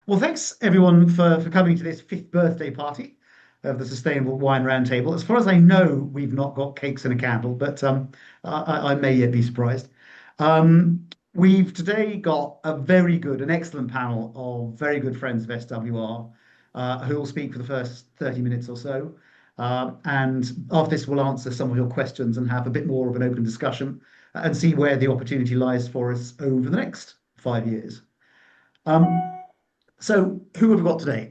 Well, thanks everyone for coming to this fifth birthday party of the Sustainable Wine Roundtable. As far as I know, we've not got cakes and a candle, but I may yet be surprised. We've today got an excellent panel of very good friends of SWR who will speak for the first 30 minutes or so. And after this, we'll answer some of your questions and have a bit more of an open discussion and see where the opportunity lies for us over the next 5 years. Um, so, who have we got today?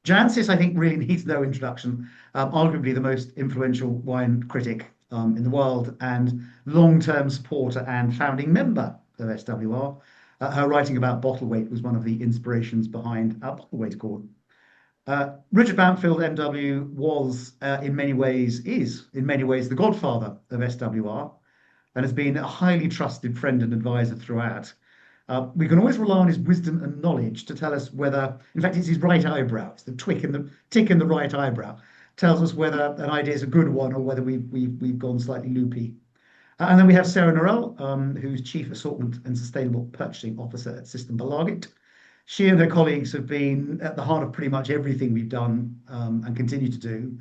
Jancis, I think, really needs no introduction. Arguably the most influential wine critic in the world and long-term supporter and founding member of SWR. Her writing about bottle weight was one of the inspirations behind our bottle weight accord. Richard Bampfield MW is in many ways the godfather of SWR and has been a highly trusted friend and advisor throughout. We can always rely on his wisdom and knowledge to tell us whether, in fact, it's his right eyebrow, it's the tick in the right eyebrow, tells us whether an idea is a good one or whether we've gone slightly loopy. And then we have Sara Norell, who's Chief Assortment and Sustainable Purchasing Officer at System Belagit. She and her colleagues have been at the heart of pretty much everything we've done and continue to do.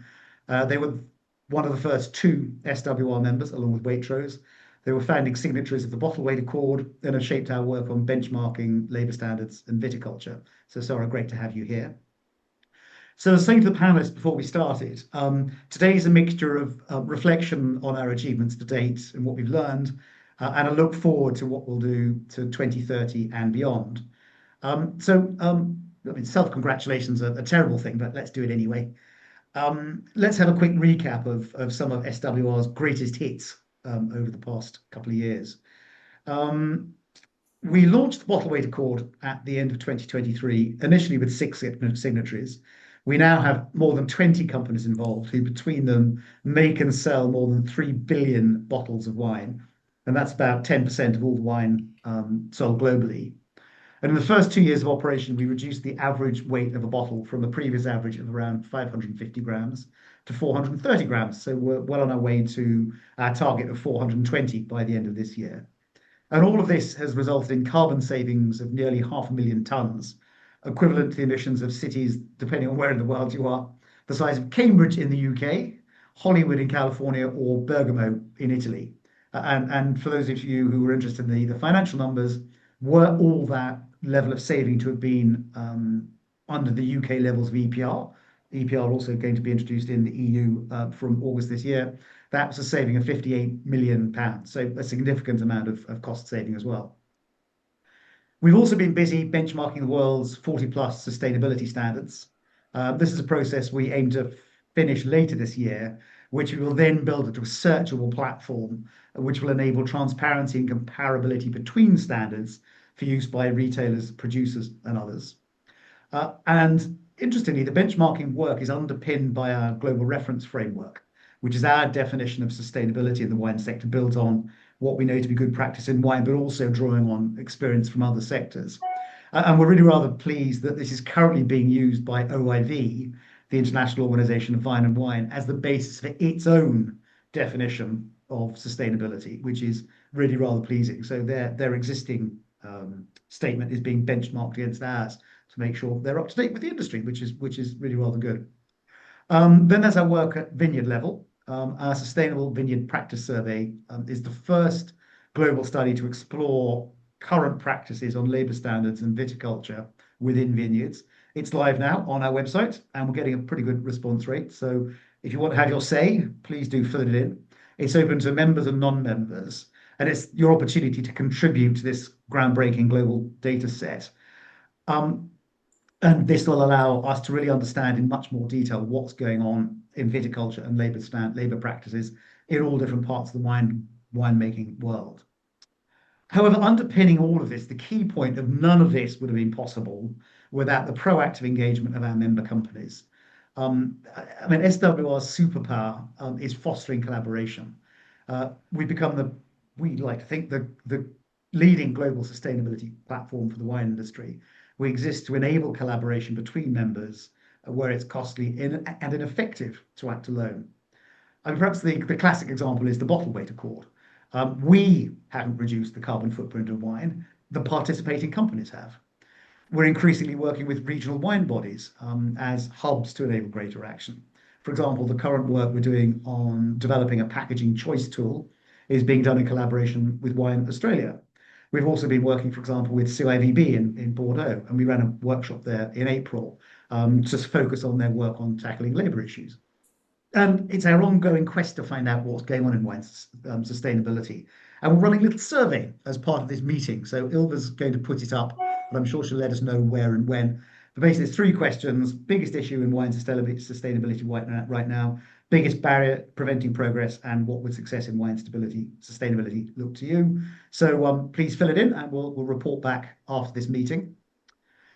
They were one of the first two SWR members, along with Waitrose. They were founding signatories of the Bottle Weight Accord and have shaped our work on benchmarking, labour standards, and viticulture. So, Sarah, great to have you here. So, I was saying to the panelists before we started, today is a mixture of reflection on our achievements to date and what we've learned, and a look forward to what we'll do to 2030 and beyond. I mean, self-congratulations are a terrible thing, but let's do it anyway. Let's have a quick recap of some of SWR's greatest hits over the past couple of years. We launched the Bottle Weight Accord at the end of 2023, initially with 6 signatories. We now have more than 20 companies involved who between them make and sell more than 3 billion bottles of wine. And that's about 10% of all the wine sold globally. And in the first 2 years of operation, we reduced the average weight of a bottle from a previous average of around 550 grams to 430 grams. So we're well on our way to our target of 420 by the end of this year. And all of this has resulted in carbon savings of nearly 500,000 tonnes, equivalent to the emissions of cities, depending on where in the world you are, the size of Cambridge in the UK, Hollywood in California, or Bergamo in Italy. And for those of you who are interested in the financial numbers, were all that level of saving to have been under the UK levels of EPR. EPR also going to be introduced in the EU from August this year. That was a saving of £58 million, so a significant amount of cost saving as well. We've also been busy benchmarking the world's 40 plus sustainability standards. This is a process we aim to finish later this year, which we will then build into a searchable platform, which will enable transparency and comparability between standards for use by retailers, producers, and others. And interestingly, the benchmarking work is underpinned by our global reference framework, which is our definition of sustainability in the wine sector, built on what we know to be good practice in wine, but also drawing on experience from other sectors. And we're really rather pleased that this is currently being used by OIV, the International Organization of Vine and Wine, as the basis for its own definition of sustainability, which is really rather pleasing. So their existing statement is being benchmarked against ours to make sure they're up to date with the industry, which is really rather good. Then there's our work at vineyard level. Our Sustainable Vineyard Practice Survey is the first global study to explore current practices on labour standards and viticulture within vineyards. It's live now on our website, and we're getting a pretty good response rate. So if you want to have your say, please do fill it in. It's open to members and non-members, and it's your opportunity to contribute to this groundbreaking global data set. And this will allow us to really understand in much more detail what's going on in viticulture and labour practices in all different parts of the winemaking world. However, underpinning all of this, the key point of none of this would have been possible without the proactive engagement of our member companies. I mean, SWR's superpower is fostering collaboration. We've become we like to think, the leading global sustainability platform for the wine industry. We exist to enable collaboration between members where it's costly and ineffective to act alone. And perhaps the classic example is the Bottle Weight Accord. We haven't reduced the carbon footprint of wine, the participating companies have. We're increasingly working with regional wine bodies as hubs to enable greater action. For example, the current work we're doing on developing a packaging choice tool is being done in collaboration with Wine Australia. We've also been working, for example, with CIVB in Bordeaux, and we ran a workshop there in April to focus on their work on tackling labour issues. And it's our ongoing quest to find out what's going on in wine sustainability. And we're running a little survey as part of this meeting. So Ilva's going to put it up, and I'm sure she'll let us know where and when. But basically, there's 3 questions. Biggest issue in wine sustainability right now, biggest barrier preventing progress, and what would success in wine sustainability look to you? So please fill it in, and we'll report back after this meeting.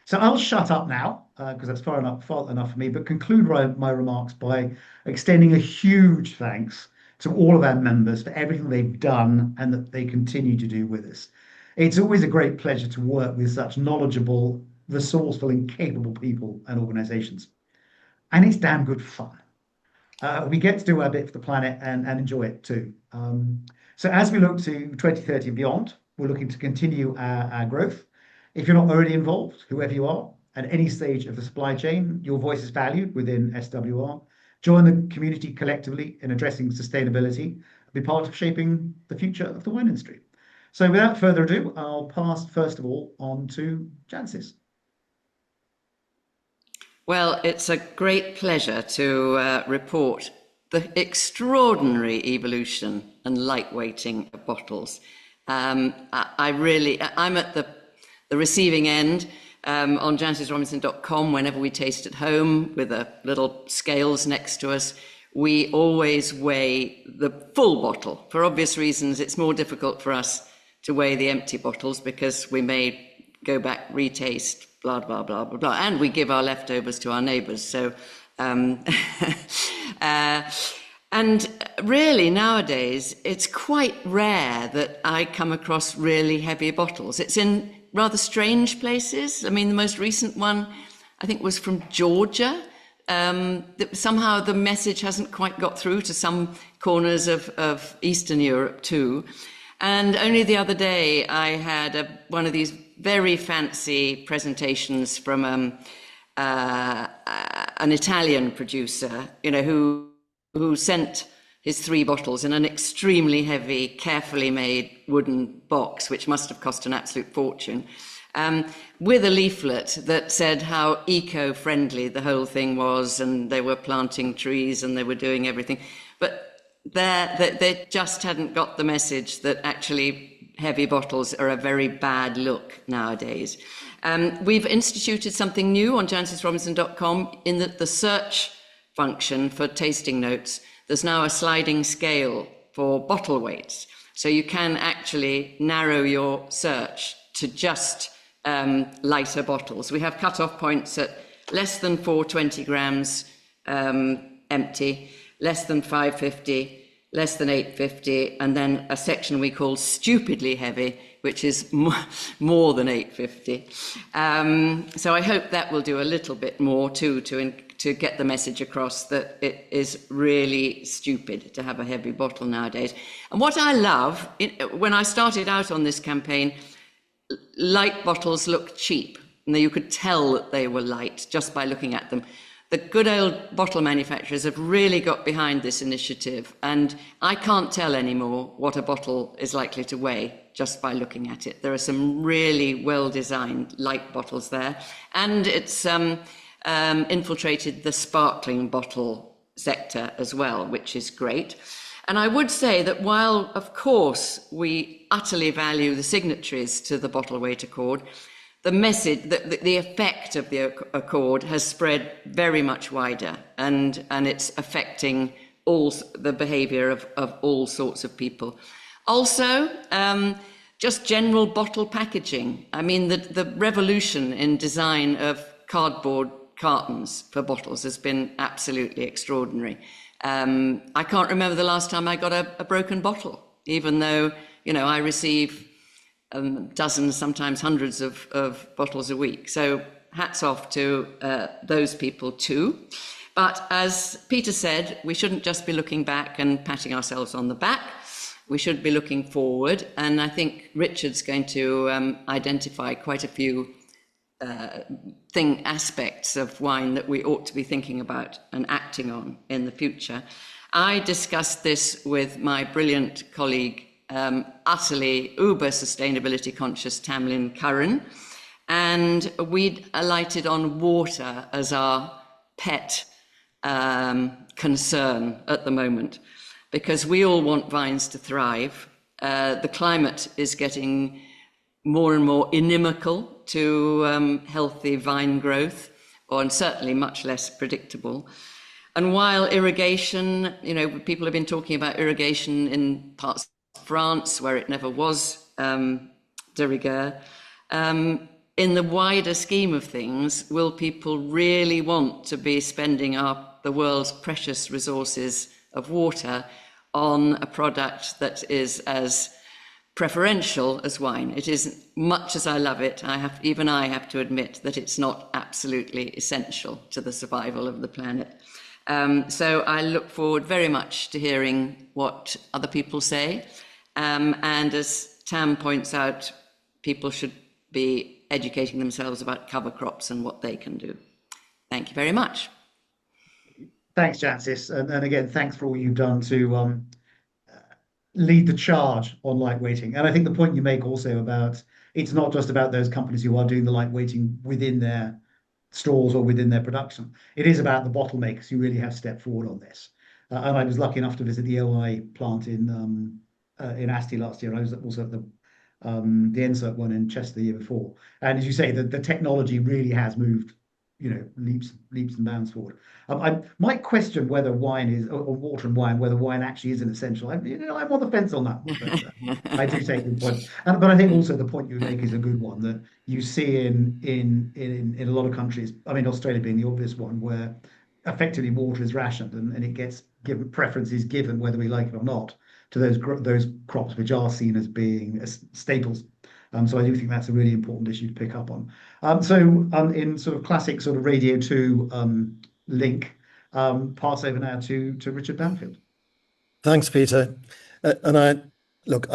So I'll shut up now because that's far enough for me, but conclude my remarks by extending a huge thanks to all of our members for everything they've done and that they continue to do with us. It's always a great pleasure to work with such knowledgeable, resourceful, and capable people and organizations. And it's damn good fun. We get to do our bit for the planet and enjoy it too. So as we look to 2030 and beyond, we're looking to continue our growth. If you're not already involved, whoever you are, at any stage of the supply chain, your voice is valued within SWR. Join the community collectively in addressing sustainability, be part of shaping the future of the wine industry. So without further ado, I'll pass first of all on to Jancis. Well, it's a great pleasure to report the extraordinary evolution and lightweighting of bottles. I'm at the receiving end on jancisrobinson.com. Whenever we taste at home with the little scales next to us, we always weigh the full bottle. For obvious reasons, it's more difficult for us to weigh the empty bottles because we may go back, retaste, blah, blah, blah, blah, blah, and we give our leftovers to our neighbours. So, and really nowadays, it's quite rare that I come across really heavy bottles. It's in rather strange places. I mean, the most recent one, I think, was from Georgia. Somehow the message hasn't quite got through to some corners of Eastern Europe too. And only the other day, I had one of these very fancy presentations from an Italian producer, who sent his 3 bottles in an extremely heavy, carefully made wooden box, which must have cost an absolute fortune, with a leaflet that said how eco-friendly the whole thing was, and they were planting trees and they were doing everything. But they just hadn't got the message that actually heavy bottles are a very bad look nowadays. We've instituted something new on jancisrobinson.com in that the search function for tasting notes, there's now a sliding scale for bottle weights. So you can actually narrow your search to just lighter bottles. We have cut-off points at less than 420 grams empty, less than 550, less than 850, and then a section we call stupidly heavy, which is more than 850. So I hope that will do a little bit more too to get the message across that it is really stupid to have a heavy bottle nowadays. And what I love, when I started out on this campaign, light bottles looked cheap, and you could tell that they were light just by looking at them. The good old bottle manufacturers have really got behind this initiative, and I can't tell anymore what a bottle is likely to weigh just by looking at it. There are some really well-designed light bottles there, and it's infiltrated the sparkling bottle sector as well, which is great. And I would say that while, of course, we utterly value the signatories to the Bottle Weight Accord, the message, the effect of the accord has spread very much wider, and it's affecting all the behaviour of all sorts of people. Also, just general bottle packaging. I mean, the revolution in design of cardboard cartons for bottles has been absolutely extraordinary. I can't remember the last time I got a broken bottle, even though, I receive dozens, sometimes hundreds of bottles a week. So hats off to those people too. But as Peter said, we shouldn't just be looking back and patting ourselves on the back. We should be looking forward. And I think Richard's going to identify quite a few aspects of wine that we ought to be thinking about and acting on in the future. I discussed this with my brilliant colleague, utterly uber sustainability conscious Tamlin Curran, and we'd alighted on water as our pet concern at the moment, because we all want vines to thrive. The climate is getting more and more inimical to healthy vine growth, and certainly much less predictable. And while irrigation, people have been talking about irrigation in parts of France where it never was de rigueur, in the wider scheme of things, will people really want to be spending the world's precious resources of water on a product that is as preferential as wine? It is, much as I love it, I have to admit that it's not absolutely essential to the survival of the planet. So I look forward very much to hearing what other people say. And as Tam points out, people should be educating themselves about cover crops and what they can do. Thank you very much. Thanks, Jancis. And again, thanks for all you've done to lead the charge on lightweighting. And I think the point you make also about it's not just about those companies who are doing the lightweighting within their stores or within their production. It is about the bottle makers who really have stepped forward on this. And I was lucky enough to visit the OI plant in Asti last year. I was also at the Insert one in Chester the year before. And as you say, the technology really has moved, leaps and bounds forward. I might question whether wine is, or water and wine, whether wine actually is an essential. I'm on the fence on that one, but I do take the point. But I think also the point you make is a good one, that you see in a lot of countries. I mean, Australia being the obvious one, where effectively water is rationed and it gets given preferences given whether we like it or not to those crops which are seen as being staples. So I do think that's a really important issue to pick up on. In sort of classic sort of Radio 2 link, pass over now to Richard Bampfield. Thanks, Peter. I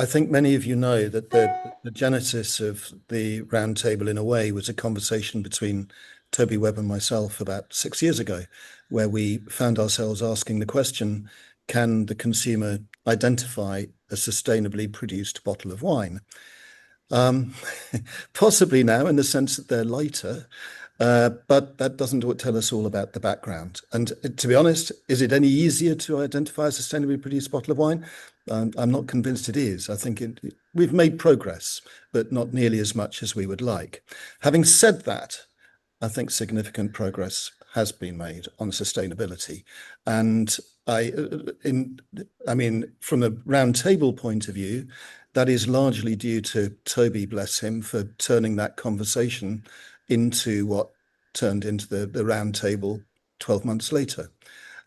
think many of you know that the genesis of the roundtable, in a way, was a conversation between Toby Webb and myself about 6 years ago, where we found ourselves asking the question, can the consumer identify a sustainably produced bottle of wine? Possibly now, in the sense that they're lighter, but that doesn't tell us all about the background. And to be honest, is it any easier to identify a sustainably produced bottle of wine? I'm not convinced it is. I think we've made progress, but not nearly as much as we would like. Having said that, I think significant progress has been made on sustainability. And from the roundtable point of view, that is largely due to Toby, bless him, for turning that conversation into what turned into the roundtable 12 months later.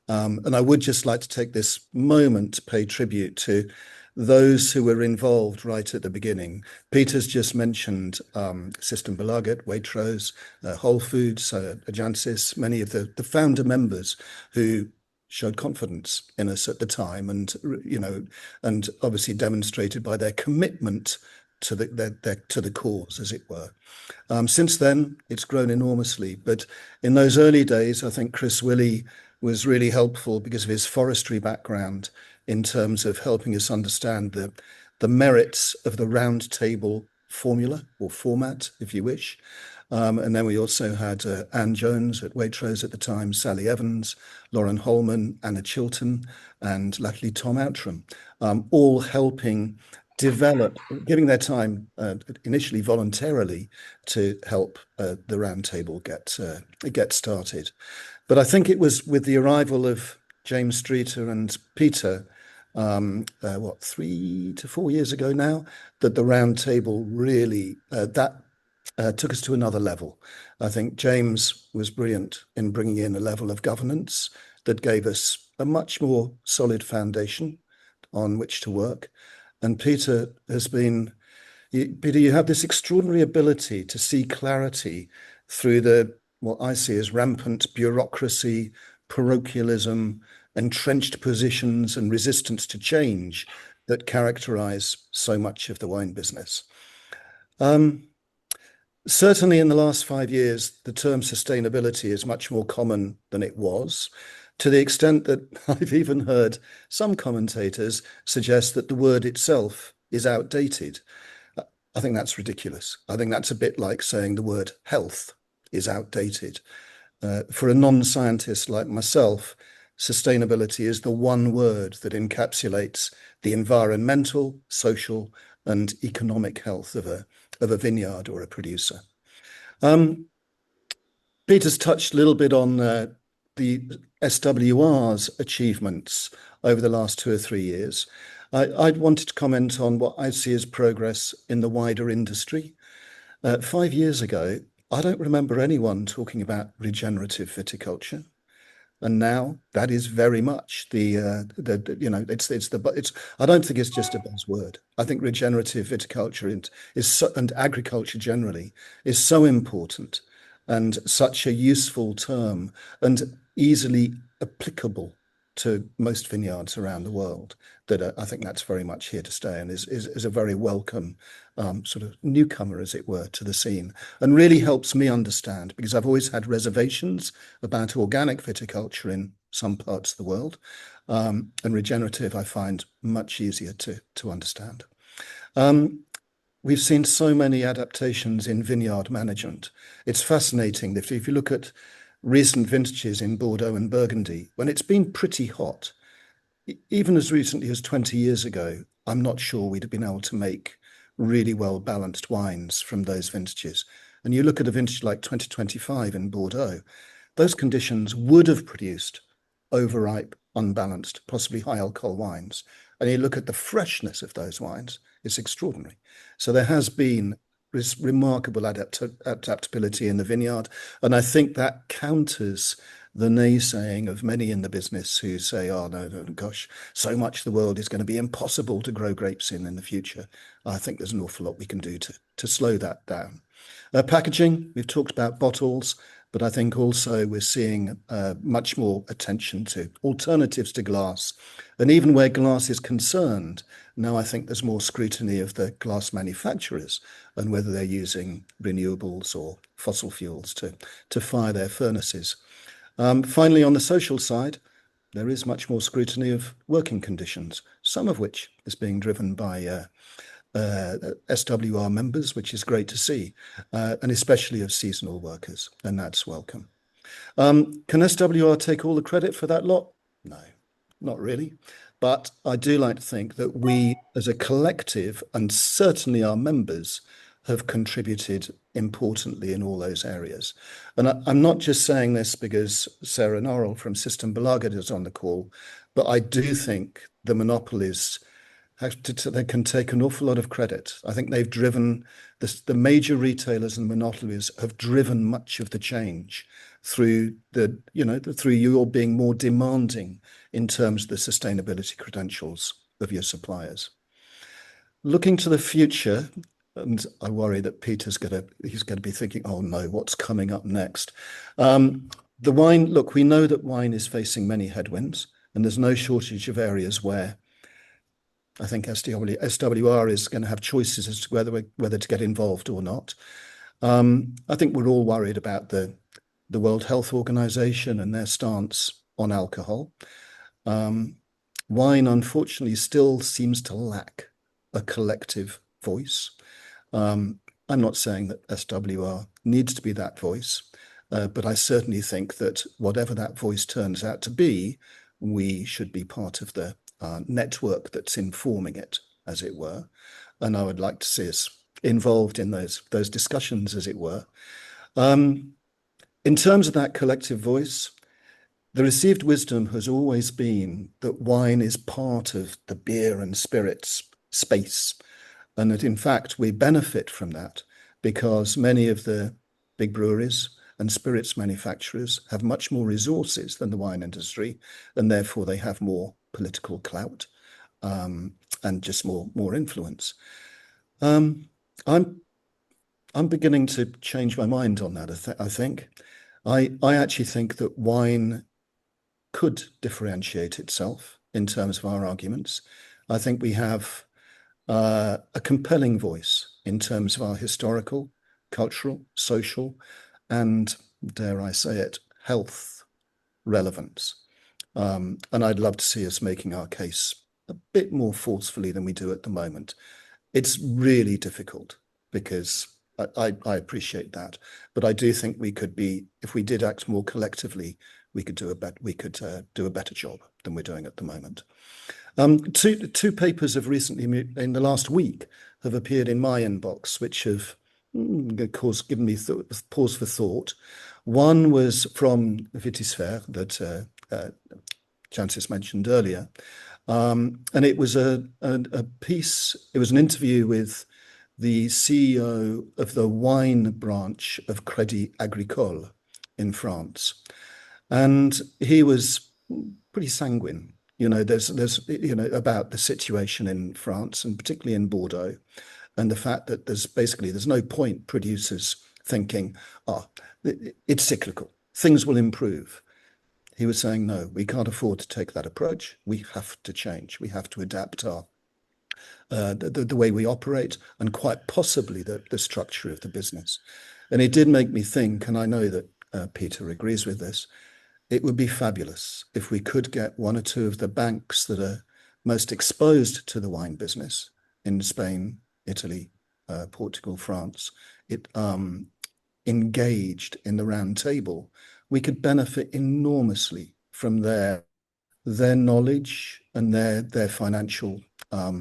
And I would just like to take this moment to pay tribute to those who were involved right at the beginning. Peter's just mentioned Systembolaget, Waitrose, Whole Foods, Jancis, many of the founder members who showed confidence in us at the time, and and obviously demonstrated by their commitment to the cause, as it were. Since then, it's grown enormously. But in those early days, I think Chris Willey was really helpful because of his forestry background in terms of helping us understand the merits of the round table formula or format, if you wish. And then we also had Anne Jones at Waitrose at the time, Sally Evans, Lauren Holman, Anna Chilton, and latterly Tom Outram, all helping develop, giving their time initially voluntarily to help the roundtable get started. But I think it was with the arrival of James Streeter and Peter, 3 to 4 years ago now, that the roundtable really took us to another level. I think James was brilliant in bringing in a level of governance that gave us a much more solid foundation on which to work. And Peter, you have this extraordinary ability to see clarity through what I see as rampant bureaucracy, parochialism, entrenched positions, and resistance to change that characterize so much of the wine business. Certainly in the last 5 years, the term sustainability is much more common than it was, to the extent that I've even heard some commentators suggest that the word itself is outdated. I think that's ridiculous. I think that's a bit like saying the word health is outdated. For a non-scientist like myself, sustainability is the one word that encapsulates the environmental, social, and economic health of a vineyard or a producer. Peter's touched a little bit on the SWR's achievements over the last 2 or 3 years. I wanted to comment on what I see as progress in the wider industry. 5 years ago, I don't remember anyone talking about regenerative viticulture. And now that is very much I don't think it's just a buzzword. I think regenerative viticulture and agriculture generally is so important and such a useful term and easily applicable to most vineyards around the world that I think that's very much here to stay and is a very welcome sort of newcomer, as it were, to the scene, and really helps me understand, because I've always had reservations about organic viticulture in some parts of the world, and regenerative I find much easier to understand. We've seen so many adaptations in vineyard management. It's fascinating that if you look at recent vintages in Bordeaux and Burgundy, when it's been pretty hot, even as recently as 20 years ago, I'm not sure we'd have been able to make really well-balanced wines from those vintages. And you look at a vintage like 2025 in Bordeaux, those conditions would have produced overripe, unbalanced, possibly high alcohol wines. And you look at the freshness of those wines, it's extraordinary. So there has been this remarkable adaptability in the vineyard. And I think that counters the naysaying of many in the business who say, oh, no, gosh, so much the world is going to be impossible to grow grapes in the future. I think there's an awful lot we can do to slow that down. Packaging, we've talked about bottles, but I think also we're seeing much more attention to alternatives to glass. And even where glass is concerned, now I think there's more scrutiny of the glass manufacturers and whether they're using renewables or fossil fuels to fire their furnaces. Finally, on the social side, there is much more scrutiny of working conditions, some of which is being driven by SWR members, which is great to see, and especially of seasonal workers, and that's welcome. Can SWR take all the credit for that lot? No, not really. But I do like to think that we as a collective, and certainly our members, have contributed importantly in all those areas. And I'm not just saying this because Sara Norell from Systembolaget is on the call, but I do think the monopolies they can take an awful lot of credit. I think they've driven the major retailers and monopolies have driven much of the change through through you all being more demanding in terms of the sustainability credentials of your suppliers. Looking to the future, and I worry that Peter's he's going to be thinking, oh no, what's coming up next? The wine, look, we know that wine is facing many headwinds, and there's no shortage of areas where I think SWR is going to have choices as to whether to get involved or not. I think we're all worried about the World Health Organization and their stance on alcohol. Wine, unfortunately, still seems to lack a collective voice. I'm not saying that SWR needs to be that voice, but I certainly think that whatever that voice turns out to be, we should be part of the network that's informing it, as it were. And I would like to see us involved in those discussions, as it were. In terms of that collective voice, the received wisdom has always been that wine is part of the beer and spirits space, and that in fact we benefit from that because many of the big breweries and spirits manufacturers have much more resources than the wine industry, and therefore they have more political clout and just more influence. I'm beginning to change my mind on that. I think I actually think that wine could differentiate itself in terms of our arguments. I think we have a compelling voice in terms of our historical, cultural, social, and, dare I say it, health relevance. And I'd love to see us making our case a bit more forcefully than we do at the moment. It's really difficult because I appreciate that, but I do think we could be, if we did act more collectively, we could do a better job than we're doing at the moment. Two papers have recently, in the last week, have appeared in my inbox, which have, of course, given me pause for thought. One was from Vitisphère that Jancis mentioned earlier, and it was a piece. It was an interview with the CEO of the wine branch of Crédit Agricole in France, and he was pretty sanguine. There's about the situation in France and particularly in Bordeaux, and the fact that there's no point producers thinking, it's cyclical, things will improve. He was saying, no, we can't afford to take that approach. We have to change. We have to adapt the way we operate and quite possibly the structure of the business. And it did make me think, and I know that Peter agrees with this, it would be fabulous if we could get one or two of the banks that are most exposed to the wine business in Spain, Italy, Portugal, France, engaged in the round table. We could benefit enormously from their knowledge and their financial, I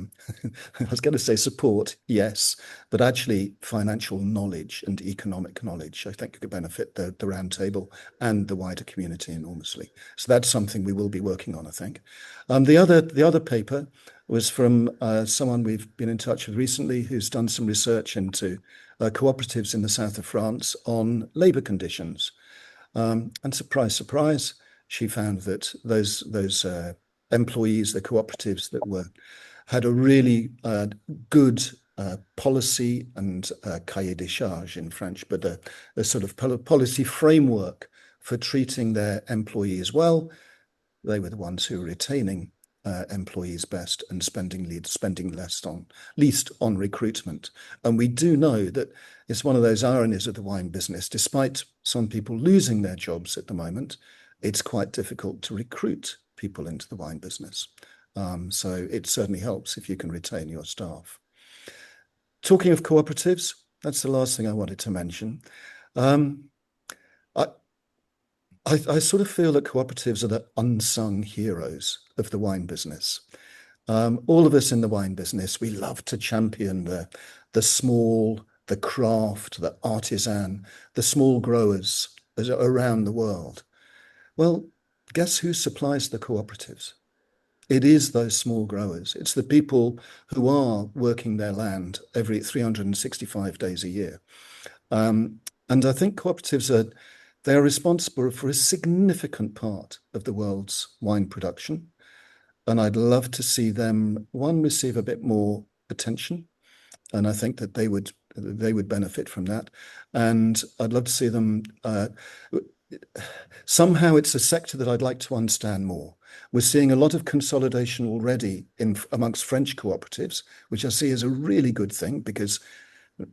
was going to say support, yes, but actually financial knowledge and economic knowledge. I think could benefit the round table and the wider community enormously. So that's something we will be working on, I think. The other paper was from someone we've been in touch with recently who's done some research into cooperatives in the south of France on labour conditions. And surprise, surprise, she found that those employees, the cooperatives that had a really good policy and cahier des charges in French, but a sort of policy framework for treating their employees well. They were the ones who were retaining employees best and spending least on recruitment. And we do know that it's one of those ironies of the wine business. Despite some people losing their jobs at the moment, it's quite difficult to recruit people into the wine business. So it certainly helps if you can retain your staff. Talking of cooperatives, that's the last thing I wanted to mention. I sort of feel that cooperatives are the unsung heroes of the wine business. All of us in the wine business, we love to champion the small, the craft, the artisan, the small growers around the world. Well, guess who supplies the cooperatives? It is those small growers. It's the people who are working their land every 365 days a year. And I think cooperatives they're responsible for a significant part of the world's wine production. And I'd love to see them, one, receive a bit more attention. And I think that they would benefit from that. And I'd love to see them, somehow it's a sector that I'd like to understand more. We're seeing a lot of consolidation already amongst French cooperatives, which I see as a really good thing because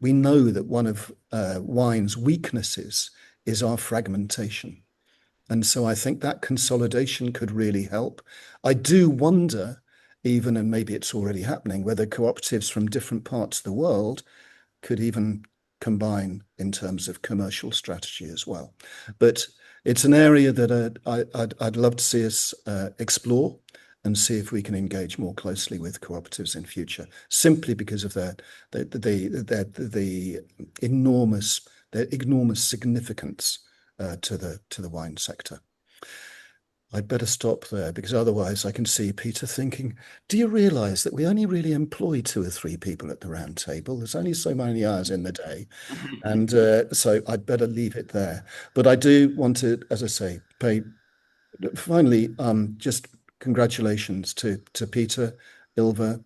we know that one of wine's weaknesses is our fragmentation. And so I think that consolidation could really help. I do wonder, even, and maybe it's already happening, whether cooperatives from different parts of the world could even combine in terms of commercial strategy as well. But it's an area that I'd love to see us explore and see if we can engage more closely with cooperatives in future, simply because of the enormous significance to the wine sector. I'd better stop there because otherwise I can see Peter thinking, do you realise that we only really employ 2 or 3 people at the round table? There's only so many hours in the day. And so I'd better leave it there. But I do want to, as I say, finally, just congratulations to Peter, Ilva,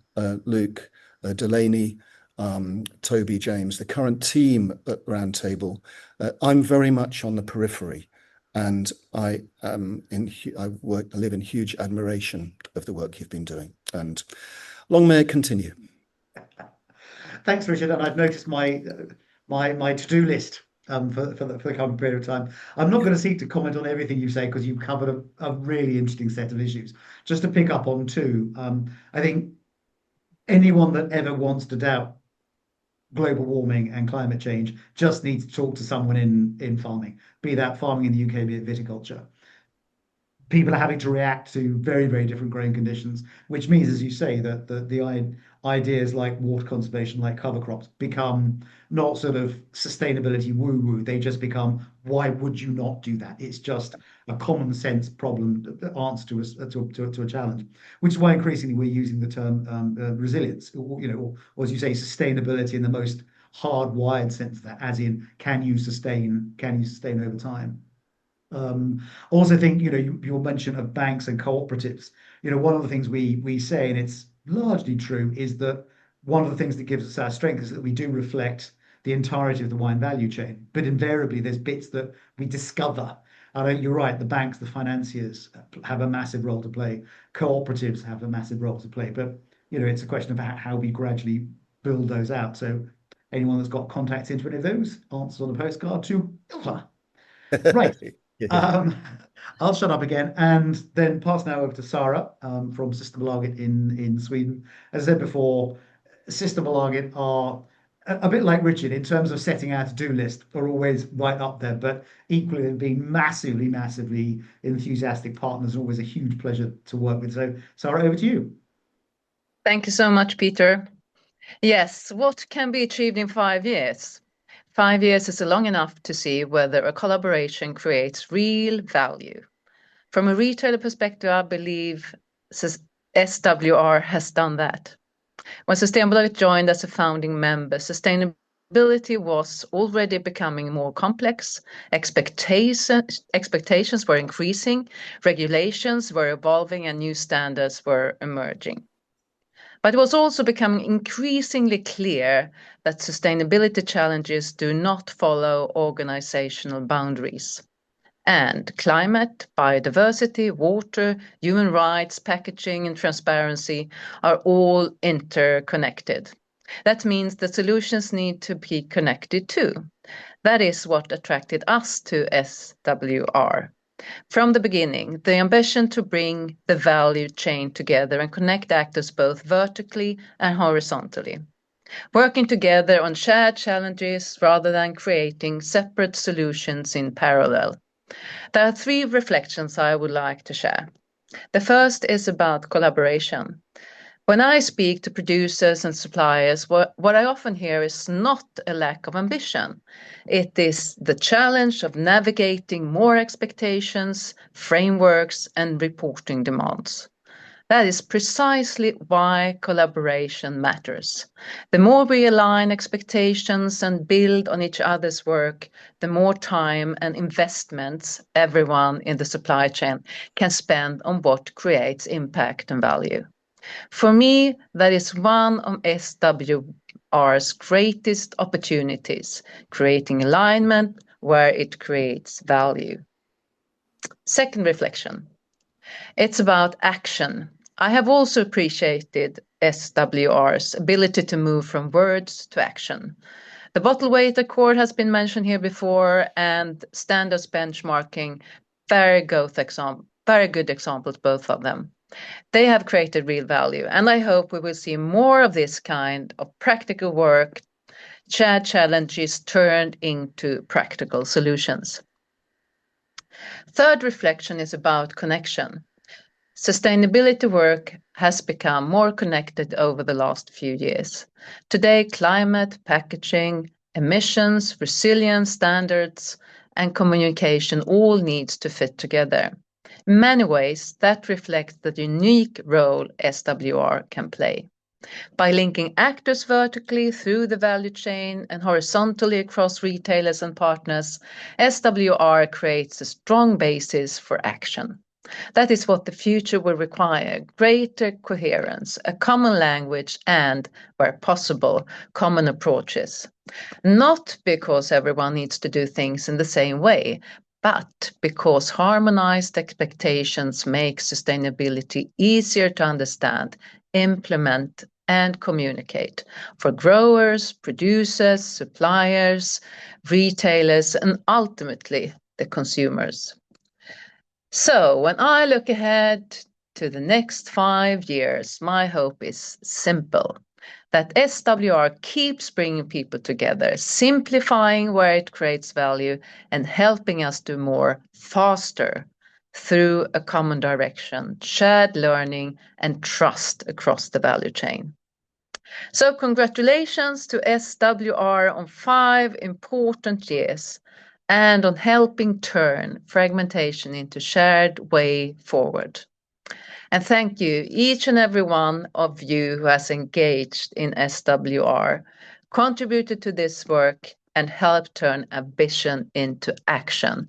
Luke, Delaney, Toby, James, the current team at Roundtable. I'm very much on the periphery, and I live in huge admiration of the work you've been doing. And long may it continue. Thanks, Richard. And I've noticed my my to-do list for the coming period of time. I'm not going to seek to comment on everything you say because you've covered a really interesting set of issues. Just to pick up on two, I think anyone that ever wants to doubt global warming and climate change just needs to talk to someone in farming, be that farming in the UK, be it viticulture. People are having to react to very, very different growing conditions, which means, as you say, that the ideas like water conservation, like cover crops, become not sort of sustainability woo-woo. They just become, why would you not do that? It's just a common sense problem, the answer to a challenge, which is why increasingly we're using the term resilience, or as you say, sustainability in the most hardwired sense of that, as in, can you sustain over time? Also think, your mention of banks and cooperatives. One of the things we say, and it's largely true, is that one of the things that gives us our strength is that we do reflect the entirety of the wine value chain. But invariably, there's bits that we discover. You're right, the banks, the financiers have a massive role to play. Cooperatives have a massive role to play. But, it's a question of how we gradually build those out. So anyone that's got contacts into any of those, answers on a postcard to Ilva. Right. Yeah. I'll shut up again and then pass now over to Sara from Systembolaget in Sweden. As I said before, Systembolaget are a bit like Richard in terms of setting our to-do list, are always right up there, but equally being massively, massively enthusiastic partners, and always a huge pleasure to work with. So, Sara, over to you. Thank you so much, Peter. Yes, what can be achieved in 5 years? 5 years is long enough to see whether a collaboration creates real value. From a retailer perspective, I believe SWR has done that. When Systembolaget joined as a founding member, sustainability was already becoming more complex, expectations were increasing, regulations were evolving, and new standards were emerging. But it was also becoming increasingly clear that sustainability challenges do not follow organizational boundaries. And climate, biodiversity, water, human rights, packaging, and transparency are all interconnected. That means the solutions need to be connected too. That is what attracted us to SWR. From the beginning, the ambition to bring the value chain together and connect actors both vertically and horizontally, working together on shared challenges rather than creating separate solutions in parallel. There are 3 reflections I would like to share. The first is about collaboration. When I speak to producers and suppliers, what I often hear is not a lack of ambition. It is the challenge of navigating more expectations, frameworks, and reporting demands. That is precisely why collaboration matters. The more we align expectations and build on each other's work, the more time and investments everyone in the supply chain can spend on what creates impact and value. For me, that is one of SWR's greatest opportunities, creating alignment where it creates value. Second reflection, it's about action. I have also appreciated SWR's ability to move from words to action. The bottle weight accord has been mentioned here before, and standards benchmarking, very good examples, both of them. They have created real value, and I hope we will see more of this kind of practical work, shared challenges turned into practical solutions. Third reflection is about connection. Sustainability work has become more connected over the last few years. Today, climate, packaging, emissions, resilience standards, and communication all needs to fit together. In many ways, that reflects the unique role SWR can play. By linking actors vertically through the value chain and horizontally across retailers and partners, SWR creates a strong basis for action. That is what the future will require: greater coherence, a common language, and, where possible, common approaches. Not because everyone needs to do things in the same way, but because harmonized expectations make sustainability easier to understand, implement, and communicate for growers, producers, suppliers, retailers, and ultimately the consumers. So when I look ahead to the next 5 years, my hope is simple. That SWR keeps bringing people together, simplifying where it creates value and helping us do more faster through a common direction, shared learning, and trust across the value chain. So congratulations to SWR on 5 important years and on helping turn fragmentation into shared way forward. And thank you, each and every one of you who has engaged in SWR, contributed to this work, and helped turn ambition into action.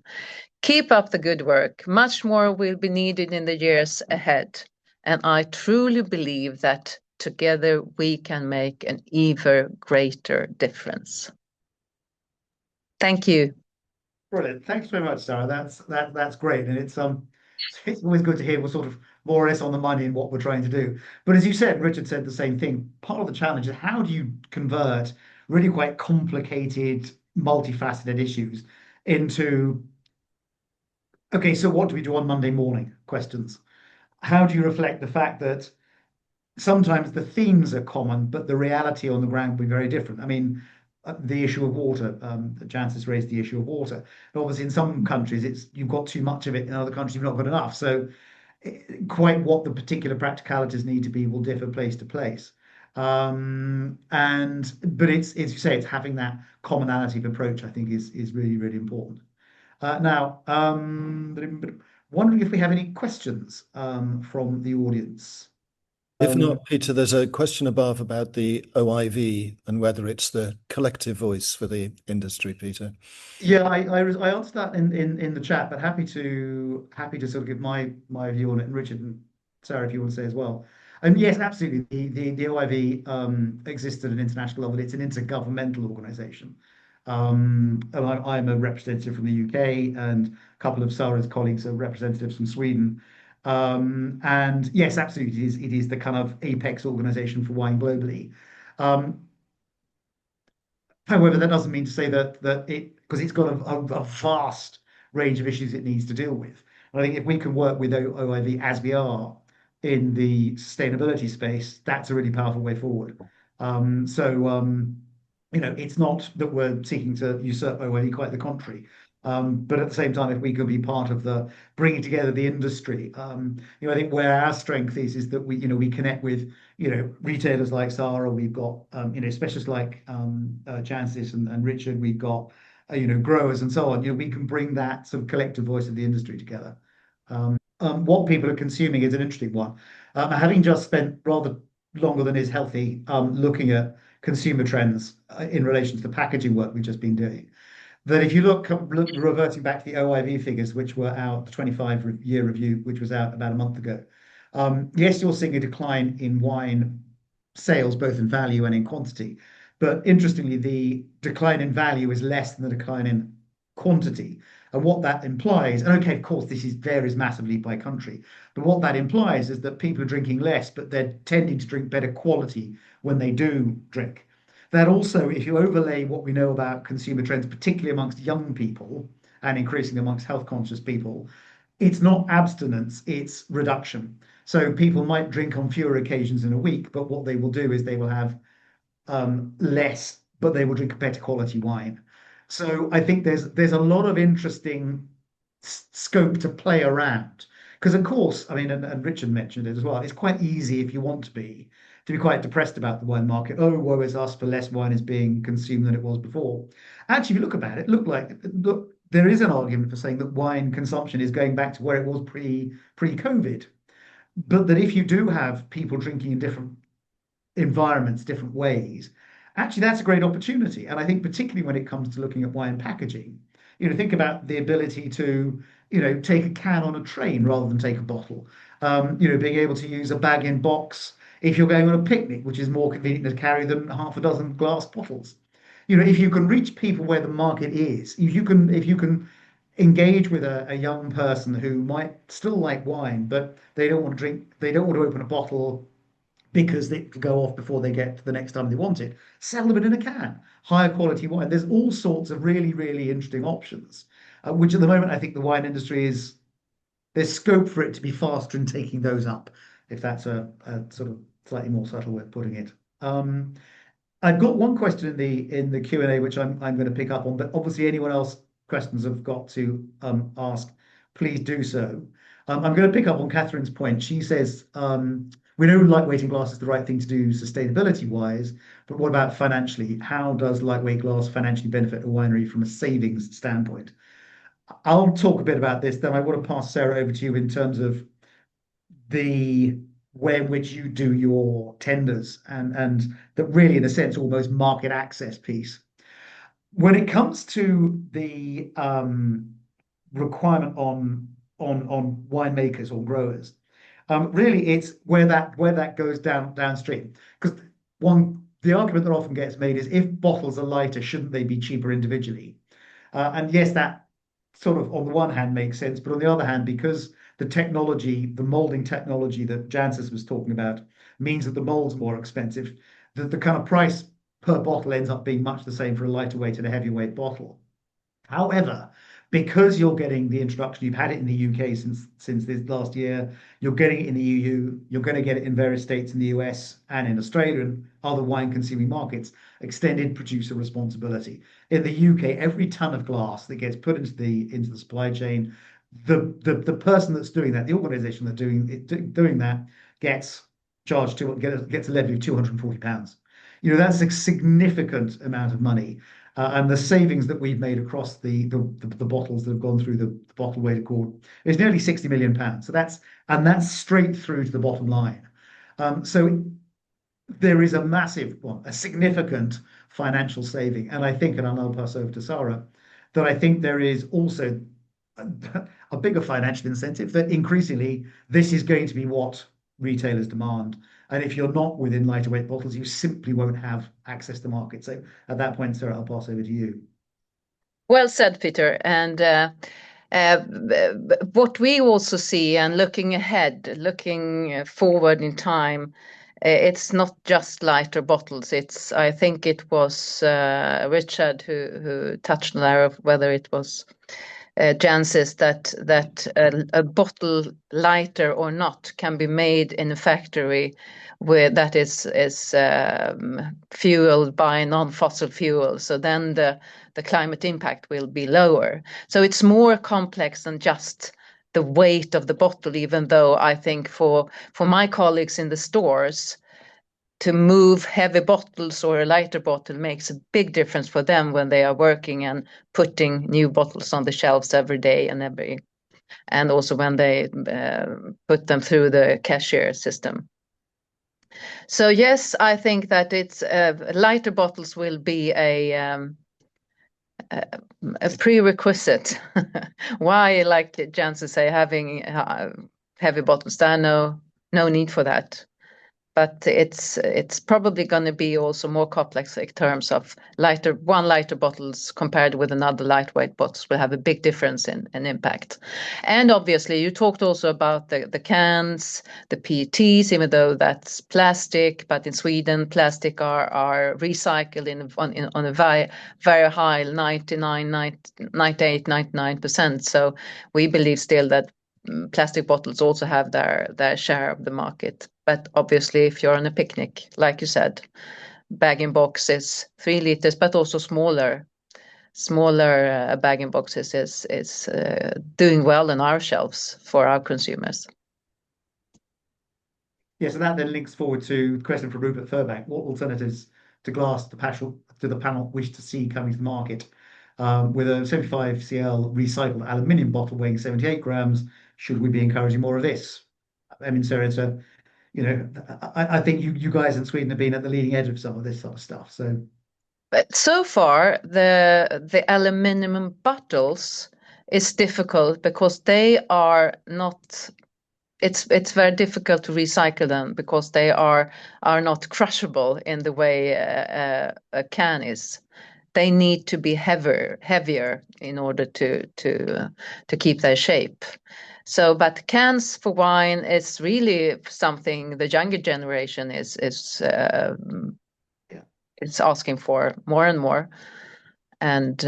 Keep up the good work. Much more will be needed in the years ahead. And I truly believe that together we can make an even greater difference. Thank you. Brilliant. Thanks very much, Sarah. That's great, and it's always good to hear we're sort of more or less on the money in what we're trying to do. But as you said, Richard said the same thing. Part of the challenge is how do you convert really quite complicated, multifaceted issues into, okay, so what do we do on Monday morning? Questions. How do you reflect the fact that sometimes the themes are common, but the reality on the ground will be very different? I mean, the issue of water, Jancis raised the issue of water. And obviously, in some countries, you've got too much of it. In other countries, you've not got enough. So, quite what the particular practicalities need to be will differ place to place. But it's, as you say, it's having that commonality of approach, I think, is really, really important. Now, wondering if we have any questions from the audience. If not, Peter, there's a question above about the OIV and whether it's the collective voice for the industry, Peter. Yeah, I answered that in the chat, but happy to sort of give my view on it, and Richard and Sarah, if you want to say as well. And yes, absolutely, the OIV exists at an international level. It's an intergovernmental organisation. And I'm a representative from the UK, and a couple of Sarah's colleagues are representatives from Sweden. And yes, absolutely, it is the kind of apex organisation for wine globally. However, that doesn't mean to say that because it's got a vast range of issues it needs to deal with. And I think if we can work with OIV as we are in the sustainability space, that's a really powerful way forward. It's not that we're seeking to usurp OIV, quite the contrary. But at the same time, if we could be part of the bringing together the industry, I think where our strength is that we connect with retailers like Sara. We've got specialists like Jancis and Richard. We've got growers and so on. We can bring that sort of collective voice of the industry together. What people are consuming is an interesting one. Having just spent rather longer than is healthy looking at consumer trends in relation to the packaging work we've just been doing. That if you look reverting back to the OIV figures, which were out, the 25-year review, which was out about a month ago, yes, you're seeing a decline in wine sales, both in value and in quantity. But interestingly, the decline in value is less than the decline in quantity. And what that implies, and okay, of course, varies massively by country, but what that implies is that people are drinking less, but they're tending to drink better quality when they do drink. That also, if you overlay what we know about consumer trends, particularly amongst young people and increasingly amongst health conscious people, it's not abstinence, it's reduction. So people might drink on fewer occasions in a week, but what they will do is they will have less, but they will drink better quality wine. So I think there's a lot of interesting scope to play around. Because of course, I mean, and Richard mentioned it as well, it's quite easy if you want to be quite depressed about the wine market. Oh, woe is us for less wine is being consumed than it was before. Actually, if you look about it, look, there is an argument for saying that wine consumption is going back to where it was pre-COVID. But that if you do have people drinking in different environments, different ways, actually that's a great opportunity. And I think particularly when it comes to looking at wine packaging, think about the ability to, take a can on a train rather than take a bottle. Being able to use a bag in box if you're going on a picnic, which is more convenient to carry than half a dozen glass bottles. If you can reach people where the market is, if you can engage with a young person who might still like wine, but they don't want to drink, they don't want to open a bottle because they can go off before they get to the next time they want it. Sell them in a can, higher quality wine. There's all sorts of really, really interesting options, which at the moment I think the wine industry there's scope for it to be faster in taking those up, if that's a sort of slightly more subtle way of putting it. I've got one question in the Q&A which I'm going to pick up on, but obviously anyone else questions have got to ask, please do so. I'm going to pick up on Catherine's point. She says, we know lightweighting glass is the right thing to do sustainability wise, but what about financially? How does lightweight glass financially benefit a winery from a savings standpoint? I'll talk a bit about this, then I want to pass Sarah over to you in terms of the way in which you do your tenders and that really, in a sense, almost market access piece. When it comes to the requirement on winemakers or growers, really it's where that goes downstream. Because the argument that often gets made is if bottles are lighter, shouldn't they be cheaper individually? And yes, that sort of on the one hand makes sense, but on the other hand, because the technology, the molding technology that Jancis was talking about, means that the mold's more expensive, the kind of price per bottle ends up being much the same for a lighter weight and a heavy weight bottle. However, because you're getting the introduction, you've had it in the UK since this last year, you're getting it in the EU, you're going to get it in various states in the US and in Australia and other wine consuming markets, extended producer responsibility. In the UK, every ton of glass that gets put into the supply chain, the person that's doing that, the organization that's doing that, gets charged gets a levy of £240. That's a significant amount of money. And the savings that we've made across the bottles that have gone through the bottle weight accord is nearly £60 million. So that's straight through to the bottom line. So there is a significant financial saving. And I think, and I'll now pass over to Sara, that I think there is also a bigger financial incentive that increasingly this is going to be what retailers demand. And if you're not within lighter weight bottles, you simply won't have access to market. So at that point, Sarah, I'll pass over to you. Well said, Peter. And what we also see, and looking ahead, looking forward in time, it's not just lighter bottles. I think it was Richard who touched on there, whether it was Jancis, that a bottle, lighter or not, can be made in a factory that is fueled by non-fossil fuel. So then the climate impact will be lower. So it's more complex than just the weight of the bottle, even though I think for my colleagues in the stores, to move heavy bottles or a lighter bottle makes a big difference for them when they are working and putting new bottles on the shelves every day and also when they put them through the cashier system. So yes, I think that it's lighter bottles will be a prerequisite. Why, like Jancis say, having heavy bottles? There are no need for that. But it's probably going to be also more complex in terms of lighter bottles compared with another lightweight bottles will have a big difference in impact. And obviously, you talked also about the cans, the PETs, even though that's plastic. But in Sweden, plastic are recycled on a very high 99%. So we believe still that plastic bottles also have their share of the market. But obviously, if you're on a picnic, like you said, bag-in-box is 3 liters, but also smaller bag-in-boxes is doing well on our shelves for our consumers. Yeah, so that then links forward to the question from Rupert Furbank. What alternatives to glass the panel wish to see coming to the market? With a 75 cl recycled aluminium bottle weighing 78 grams, should we be encouraging more of this? I mean, Sarah, it's I think you guys in Sweden have been at the leading edge of some of this sort of stuff. But so far, the aluminium bottles is difficult because they are not. It's very difficult to recycle them because they are not crushable in the way a can is. They need to be heavier in order to keep their shape. So, but cans for wine is really something the younger generation is it's asking for more and more. And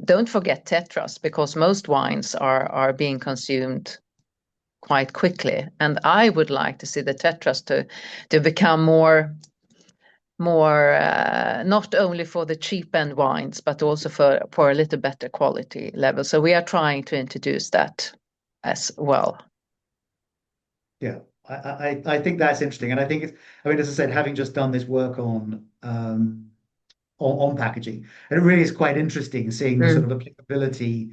don't forget tetras, because most wines are being consumed quite quickly. And I would like to see the tetras to become more not only for the cheap end wines, but also for a little better quality level. So we are trying to introduce that as well. Yeah, I think that's interesting, and I think it's. I mean, as I said, having just done this work on packaging, and it really is quite interesting seeing the sort of applicability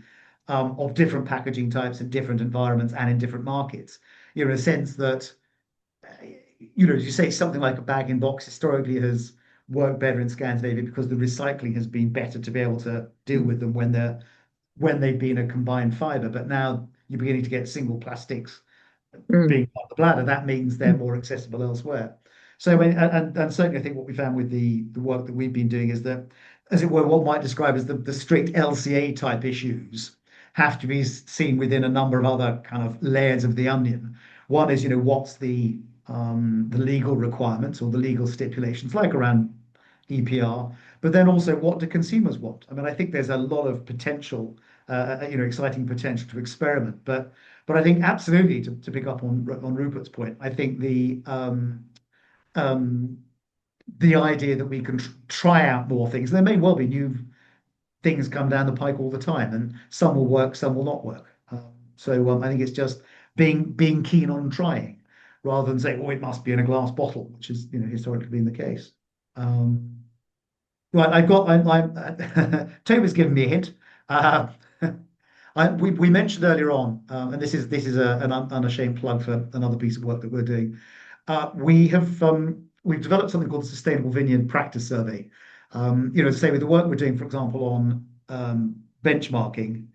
of different packaging types in different environments and in different markets. You know, in a sense that, as you say, something like a bag in box historically has worked better in Scandinavia because the recycling has been better to be able to deal with them when they've been a combined fiber. But now you're beginning to get single plastics being part of the bladder. That means they're more accessible elsewhere. So, and certainly, I think what we found with the work that we've been doing is that, as it were, what might describe as the strict LCA type issues have to be seen within a number of other kind of layers of the onion. One is, what's the legal requirements or the legal stipulations, like around EPR, but then also what do consumers want? I mean, I think there's a lot of potential, exciting potential to experiment, but I think absolutely to pick up on Rupert's point, I think the idea that we can try out more things. There may well be new things come down the pike all the time, and some will work, some will not work. So I think it's just being keen on trying, rather than saying, "Oh, it must be in a glass bottle," which is historically been the case. Right, Toby's given me a hint. We mentioned earlier on, and this is an unashamed plug for another piece of work that we're doing. We've developed something called the Sustainable Vineyard Practice Survey. To say with the work we're doing, for example, on benchmarking,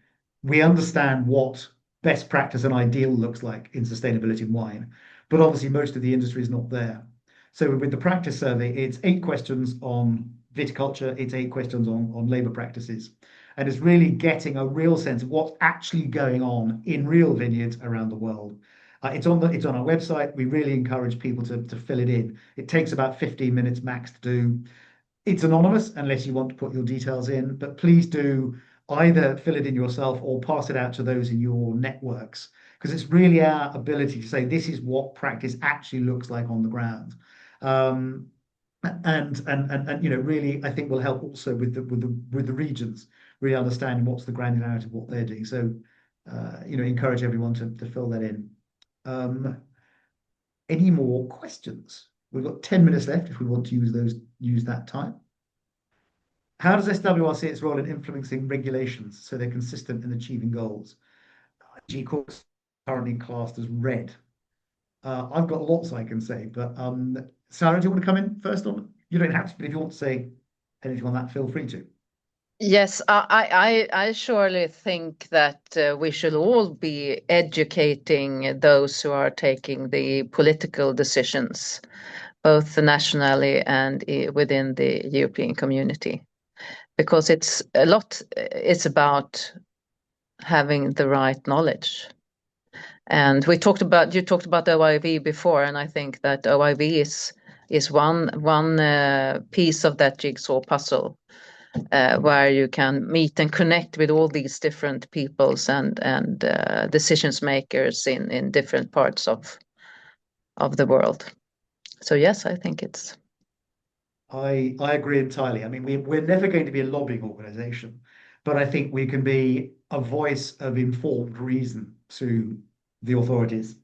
we understand what best practice and ideal looks like in sustainability in wine, but obviously most of the industry is not there. So with the practice survey, it's 8 questions on viticulture, it's 8 questions on labour practices, and it's really getting a real sense of what's actually going on in real vineyards around the world. It's on our website. We really encourage people to fill it in. It takes about 15 minutes max to do. It's anonymous unless you want to put your details in, but please do either fill it in yourself or pass it out to those in your networks, because it's really our ability to say this is what practice actually looks like on the ground. And really, I think will help also with the regions really understanding what's the granularity of what they're doing. So encourage everyone to fill that in. Any more questions? We've got 10 minutes left if we want to use that time. How does SWR see its role in influencing regulations so they're consistent in achieving goals? G Corp's currently classed as red. I've got lots I can say, but Sara, do you want to come in first on? You don't have to, but if you want to say anything on that, feel free to. Yes, I surely think that we should all be educating those who are taking the political decisions, both nationally and within the European community, because it's about having the right knowledge. And you talked about OIV before, and I think that OIV is one piece of that jigsaw puzzle, where you can meet and connect with all these different peoples and decisions makers in different parts of the world. So yes, I think it's. I agree entirely. I mean, we're never going to be a lobbying organization, but I think we can be a voice of informed reason to the authorities.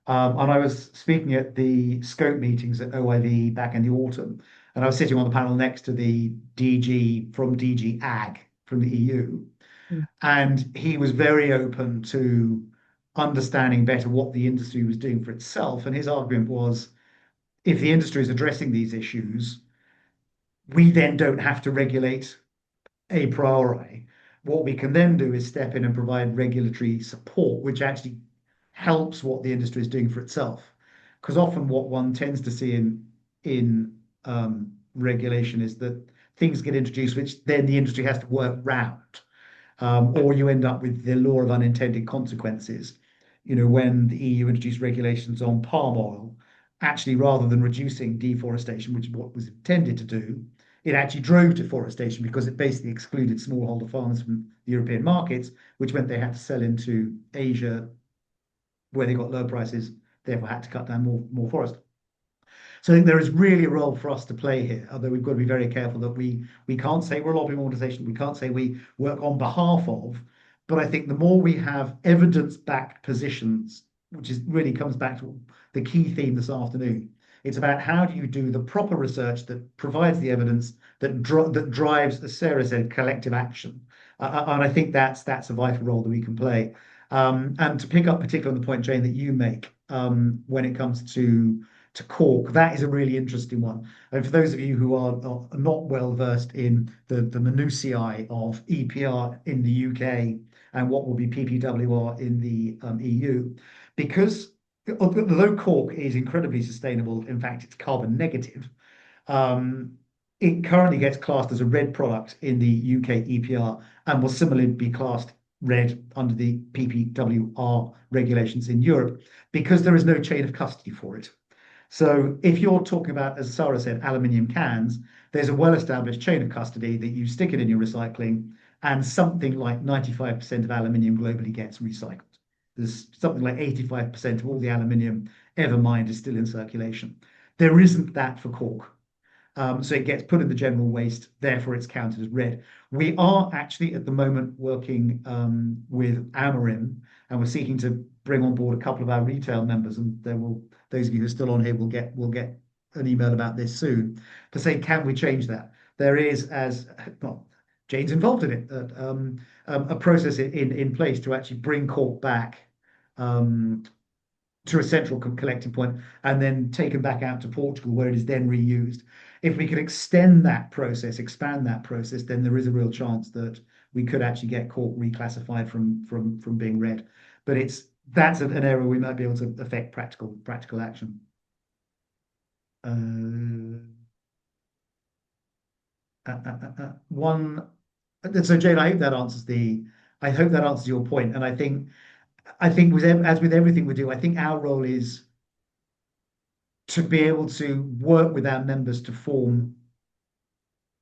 And I was speaking at the scope meetings at OIV back in the autumn, and I was sitting on the panel next to the DG from DG Ag from the EU. And he was very open to understanding better what the industry was doing for itself. And his argument was, if the industry is addressing these issues, we then don't have to regulate a priori. What we can then do is step in and provide regulatory support, which actually helps what the industry is doing for itself. Because often what one tends to see in regulation is that things get introduced, which then the industry has to work round. or you end up with the law of unintended consequences. When the EU introduced regulations on palm oil, actually, rather than reducing deforestation, which is what was intended to do, it actually drove deforestation because it basically excluded smallholder farmers from the European markets, which meant they had to sell into Asia where they got low prices, therefore had to cut down more forest. So I think there is really a role for us to play here, although we've got to be very careful that we can't say we're a lobbying organisation, we can't say we work on behalf of, but I think the more we have evidence-backed positions, which really comes back to the key theme this afternoon, it's about how do you do the proper research that provides the evidence that drives, as Sarah said, collective action. And I think that's a vital role that we can play. And to pick up particularly on the point, Jane, that you make when it comes to cork, that is a really interesting one. And for those of you who are not well versed in the minutiae of EPR in the UK and what will be PPWR in the EU, because although cork is incredibly sustainable, in fact, it's carbon negative, it currently gets classed as a red product in the UK EPR and will similarly be classed red under the PPWR regulations in Europe because there is no chain of custody for it. So if you're talking about, as Sara said, aluminium cans, there's a well-established chain of custody that you stick it in your recycling, and something like 95% of aluminium globally gets recycled. There's something like 85% of all the aluminium ever mined is still in circulation. There isn't that for cork. So it gets put in the general waste, therefore it's counted as red. We are actually at the moment working with Amarim, and we're seeking to bring on board a couple of our retail members, and those of you who are still on here will get an email about this soon, to say, can we change that? There is, Jane's involved in it, a process in place to actually bring cork back to a central collecting point and then taken back out to Portugal, where it is then reused. If we could expand that process, then there is a real chance that we could actually get cork reclassified from being red. But that's an area we might be able to affect practical action. So Jane, I hope that answers your point. And I think as with everything we do, I think our role is to be able to work with our members to form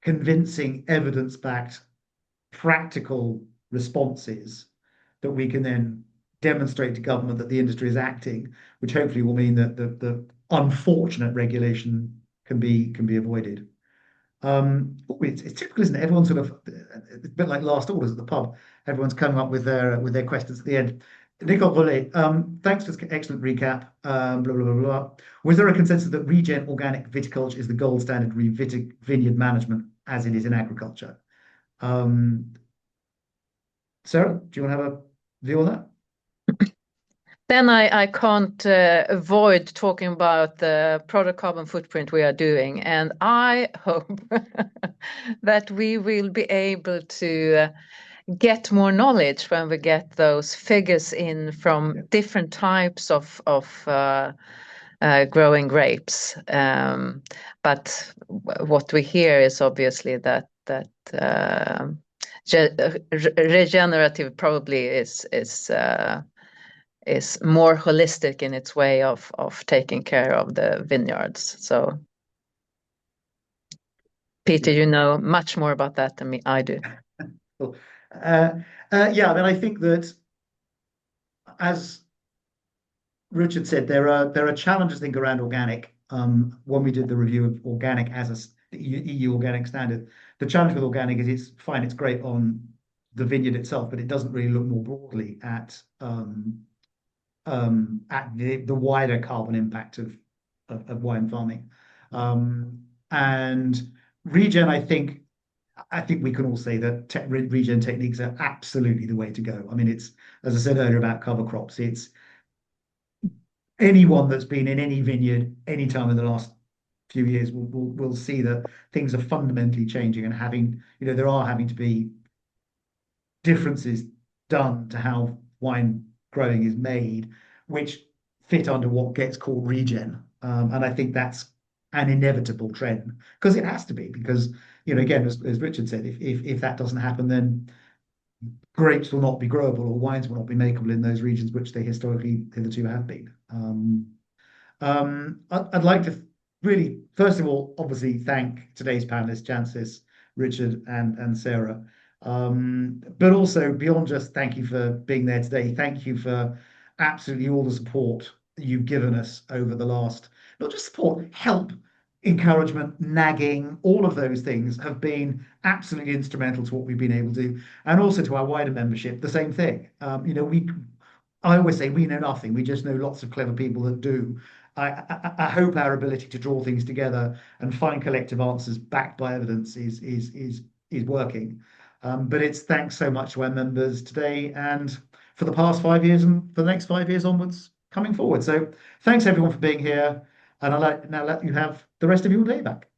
convincing, evidence-backed, practical responses that we can then demonstrate to government that the industry is acting, which hopefully will mean that the unfortunate regulation can be avoided. It's typical, isn't it? Everyone's sort of, it's a bit like last orders at the pub. Everyone's coming up with their questions at the end. Nicole Rollet, thanks for this excellent recap. Blah, blah, blah, blah. Was there a consensus that regen organic viticulture is the gold standard vineyard management as it is in agriculture? Sarah, do you want to have a view on that? Then I can't avoid talking about the product carbon footprint we are doing. And I hope that we will be able to get more knowledge when we get those figures in from different types of growing grapes. But what we hear is obviously that regenerative probably is more holistic in its way of taking care of the vineyards. So, Peter, you know much more about that than I do. Cool. I think that, as Richard said, there are challenges, I think, around organic. When we did the review of organic as the EU organic standard, the challenge with organic is it's fine, it's great on the vineyard itself, but it doesn't really look more broadly at the wider carbon impact of wine farming. And regen, I think we can all say that regen techniques are absolutely the way to go. I mean, it's, as I said earlier about cover crops, it's anyone that's been in any vineyard any time in the last few years will see that things are fundamentally changing and there are having to be differences done to how wine growing is made, which fit under what gets called regen. And I think that's an inevitable trend because it has to be, because again, as Richard said, if that doesn't happen, then grapes will not be growable or wines will not be makeable in those regions which they historically hitherto have been. I'd like to really, first of all, obviously thank today's panelists, Jancis, Richard, and Sarah. But also beyond just thank you for being there today, thank you for absolutely all the support you've given us over the last, not just support, help, encouragement, nagging, all of those things have been absolutely instrumental to what we've been able to do, and also to our wider membership, the same thing. I always say we know nothing. We just know lots of clever people that do. I hope our ability to draw things together and find collective answers backed by evidence is working. But it's thanks so much to our members today and for the past 5 years and for the next 5 years onwards coming forward. So thanks everyone for being here, and I'll now let you have the rest of your day back.